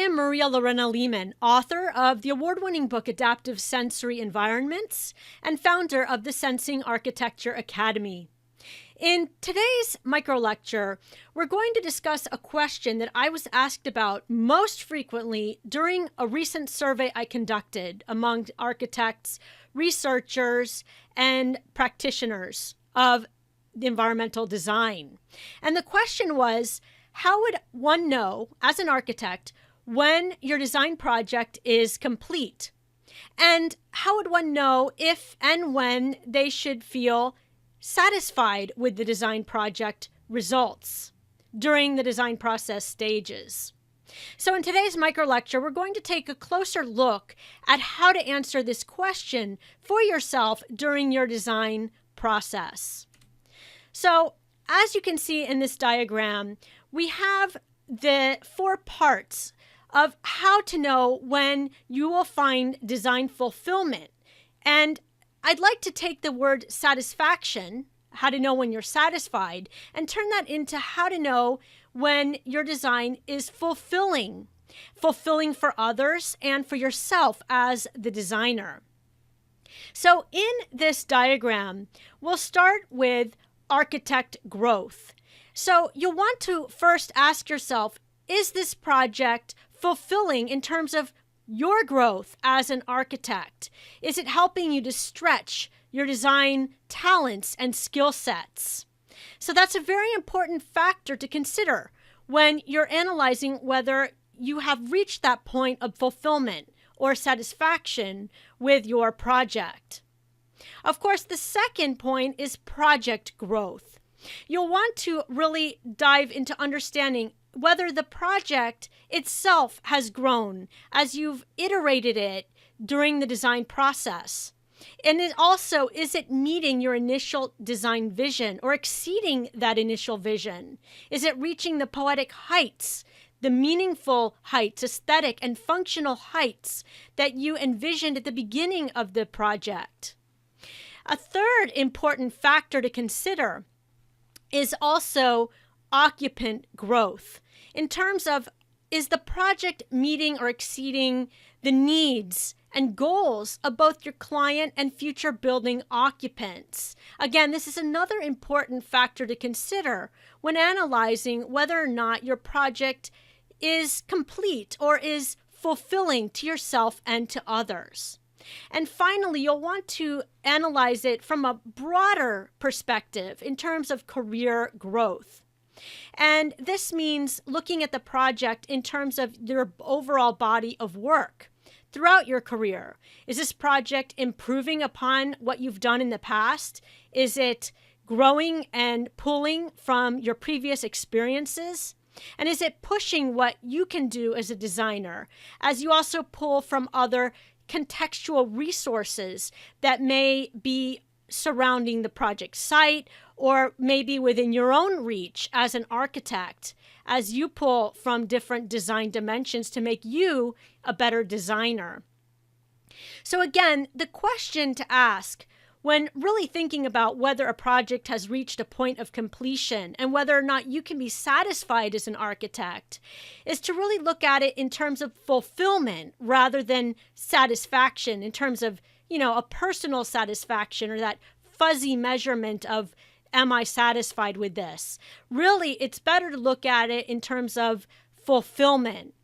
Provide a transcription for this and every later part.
am Maria Lorena Lehman, author of the award-winning book Adaptive Sensory Environments and founder of the Sensing Architecture Academy. In today's micro-lecture, we're going to discuss a question that I was asked about most frequently during a recent survey I conducted among architects, researchers, and practitioners of environmental design. And the question was, how would one know, as an architect, when your design project is complete? And how would one know if and when they should feel satisfied with the design project results during the design process stages? So in today's micro lecture, we're going to take a closer look at how to answer this question for yourself during your design process. So as you can see in this diagram, we have the 4 parts of how to know when you will find design fulfillment. And I'd like to take the word satisfaction, how to know when you're satisfied, and turn that into how to know when your design is fulfilling for others and for yourself as the designer. So in this diagram, we'll start with architect growth. So you'll want to first ask yourself, is this project fulfilling in terms of your growth as an architect? Is it helping you to stretch your design talents and skill sets? So that's a very important factor to consider when you're analyzing whether you have reached that point of fulfillment or satisfaction with your project. Of course, the second point is project growth. You'll want to really dive into understanding whether the project itself has grown as you've iterated it during the design process. And it also, is it meeting your initial design vision or exceeding that initial vision? Is it reaching the poetic heights, the meaningful heights, aesthetic and functional heights that you envisioned at the beginning of the project? A third important factor to consider is also occupant growth, in terms of, is the project meeting or exceeding the needs and goals of both your client and future building occupants? Again, this is another important factor to consider when analyzing whether or not your project is complete or is fulfilling to yourself and to others. And finally, you'll want to analyze it from a broader perspective in terms of career growth. And this means looking at the project in terms of your overall body of work throughout your career. Is this project improving upon what you've done in the past? Is it growing and pulling from your previous experiences? And is it pushing what you can do as a designer, as you also pull from other contextual resources that may be surrounding the project site or maybe within your own reach as an architect, as you pull from different design dimensions to make you a better designer? So again, the question to ask when really thinking about whether a project has reached a point of completion and whether or not you can be satisfied as an architect is to really look at it in terms of fulfillment rather than satisfaction, in terms of, a personal satisfaction or that fuzzy measurement of, am I satisfied with this? Really, it's better to look at it in terms of fulfillment.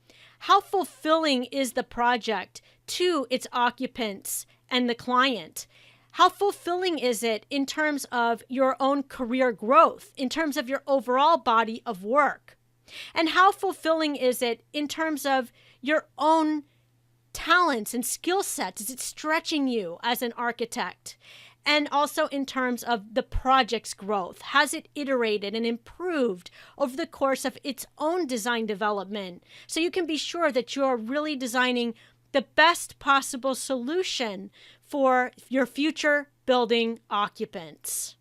How fulfilling is the project to its occupants and the client? How fulfilling is it in terms of your own career growth, in terms of your overall body of work? And how fulfilling is it in terms of your own talents and skill sets? Is it stretching you as an architect? And also in terms of the project's growth. Has it iterated and improved over the course of its own design development? So you can be sure that you're really designing the best possible solution for your future building occupants.